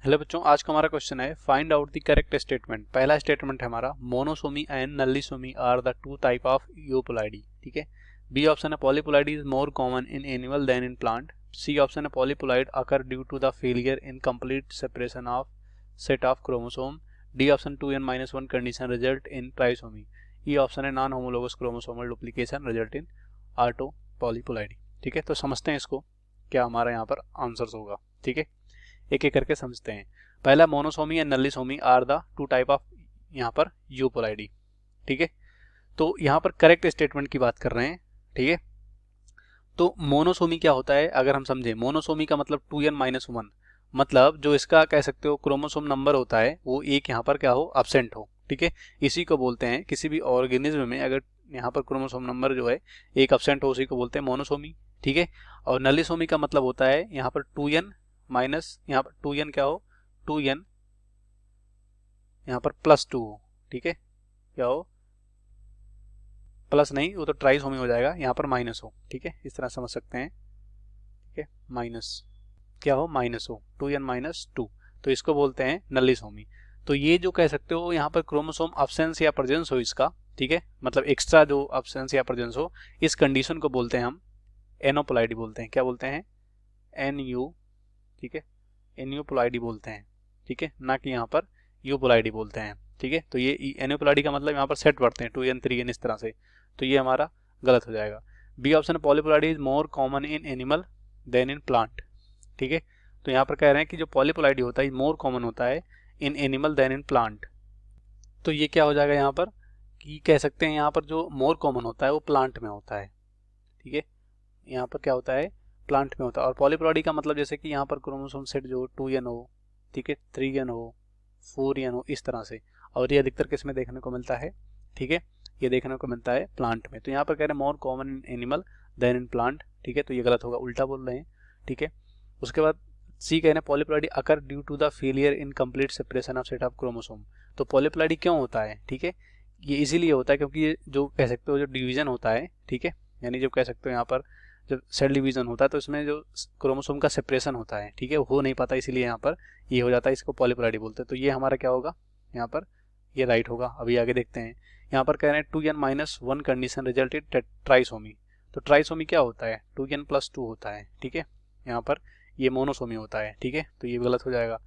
Hello बच्चों, आज का हमारा क्वेश्चन है find out the correct statement. पहला स्टेटमेंट है हमारा monosomy and nullisomy are the two type of euploidy. ठीक है। बी ऑप्शन है polyploidy is more common in animal than in plant. C option है polyploid occur due to the failure in complete separation of set of chromosome. D option 2n-1 condition result in trisomy. E option है non homologous chromosomal duplication result in auto पॉलीपोलाइडी। ठीक है, तो समझते हैं इसको क्या हमारा यहाँ पर आंसर्स होगा। ठीक है, एक एक करके समझते हैं। पहला monosomy and nullisomy are the two type of यहाँ पर यूपोलाइडी। ठीक है, तो यहाँ पर करेक्ट स्टेटमेंट की बात कर रहे हैं। ठीक है, तो मोनोसोमी क्या होता है अगर हम समझें, मोनोसोमी का मतलब 2n-1, मतलब जो इसका कह सकते हो क्रोमोसोम नंबर होता है वो एक यहाँ पर क्या हो, अब्सेंट हो। ठीक है, इसी को बोलते हैं किसी भी ऑर्गेनिज्म में अगर यहाँ पर क्रोमोसोम नंबर जो है एक अब्सेंट हो, उसी को बोलते हैं मोनोसोमी। ठीक है, और नल्लीसोमी का मतलब होता है यहाँ पर 2n माइनस यहाँ पर 2n क्या हो, 2n यहाँ पर +2 हो। ठीक है, क्या हो, प्लस नहीं, वो तो ट्राइसोमी हो जाएगा, यहाँ पर माइनस हो। ठीक है, इस तरह समझ सकते हैं। ठीक है, माइनस क्या हो, माइनस हो, 2n-2, तो इसको बोलते हैं नल्लीसोमी। तो ये जो कह सकते हो यहाँ पर क्रोमोसोम अब्सेंस या प्रेजेंस हो इसका, ठीक है, मतलब एक्स्ट्रा जो अब्सेंस या प्रेजेंस हो, इस कंडीशन को बोलते हैं हम एनोपोलाइडी बोलते हैं। क्या बोलते हैं, NU। ठीक है, एन्यूपोलाइडी बोलते हैं। ठीक है, ना कि यहाँ पर यूपोलाइडी बोलते हैं। ठीक है, तो ये एन्यूपोलाइडी का मतलब यहाँ पर सेट पढ़ते हैं 2n 3n इस तरह से, तो ये हमारा गलत हो जाएगा। B option polyploidy is more common in animal than in plant. ठीक है, तो यहाँ पर कह रहे हैं कि जो पॉलीपोलाइडी होता है मोर कॉमन होता है in animal than in plant. तो ये क्या हो जाएगा यहाँ पर कि कह सकते हैं यहाँ पर जो मोर कॉमन होता है वो प्लांट में होता है। ठीक है, यहाँ पर क्या होता है, प्लांट में होता है। और पॉलीपोलाइडी का मतलब जैसे कि यहाँ पर क्रोमोसोम सेट जो 2n हो, ठीक है, 3n हो, 4n हो, इस तरह से, और ये अधिकतर किस में देखने को मिलता है। ठीक है, ये देखने को मिलता है प्लांट में। तो यहाँ पर कह रहे हैं more common in animal than in plant. ठीक है, तो ये गलत होगा, उल्टा बोल रहे हैं। ठीक है, उसके बाद सी कह रहे हैं polyploidy occur due to the failure in complete separation of set of chromosome. तो पॉलीपोलाइडी क्यों होता है, ठीक है, ये इसीलिए होता है क्योंकि ये जो कह सकते हो जो डिवीजन होता है, ठीक है, यानी जो कह सकते हो यहाँ पर जब सेल डिवीजन होता है तो इसमें जो क्रोमोसोम का सेपरेशन होता है, ठीक है, वो हो नहीं पाता, इसीलिए यहाँ पर ये हो जाता है, इसको पॉलीपोलाइडी बोलते हैं। तो ये हमारा क्या होगा, यहाँ पर ये राइट होगा। अभी आगे देखते हैं, यहाँ पर कह रहे हैं 2n-1 condition result in trisomy. तो ट्राइसोमी क्या होता है, 2n+2 होता है। ठीक है, यहाँ पर ये मोनोसोमी होता है। ठीक है, तो ये गलत हो जाएगा।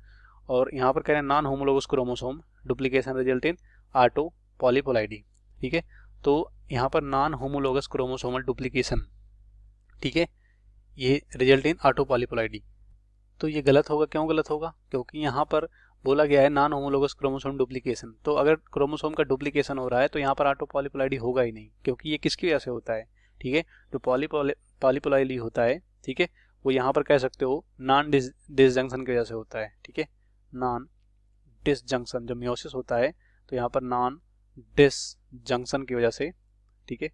और यहाँ पर कह रहे हैं non homologous chromosome duplication result in auto पॉलीपोलाइडी। ठीक है, तो यहाँ पर नॉन होमोलोगस क्रोमोसोमल डुप्लीकेशन, ठीक है, ये रिजल्ट इन ऑटो पॉलीपोलाइडी। तो ये गलत होगा, क्यों गलत होगा, क्योंकि यहाँ पर बोला गया है नॉन होमोलोगस क्रोमोसोम डुप्लीकेशन। तो अगर क्रोमोसोम का डुप्लीकेशन हो रहा है तो यहाँ पर ऑटो पॉलीपोलाइडी होगा ही नहीं, क्योंकि ये किसकी वजह से होता है। ठीक है, जो पॉलीपोलाइडी होता है, ठीक है, वो यहाँ पर कह सकते हो नॉन डिसजंक्शन की वजह से होता है। ठीक है, नॉन डिसजंक्शन, जब मियोसिस होता है तो यहाँ पर नॉन डिसजंक्शन की वजह से, ठीक है,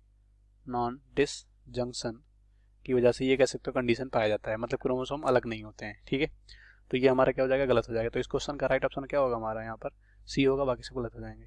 नॉन डिसजंक्शन की वजह से ये कह सकते हो कंडीशन पाया जाता है, मतलब क्रोमोसोम अलग नहीं होते हैं। ठीक है, तो ये हमारा क्या हो जाएगा, गलत हो जाएगा। तो इस क्वेश्चन का राइट ऑप्शन क्या होगा हमारा, यहाँ पर सी होगा, बाकी सब गलत हो जाएंगे।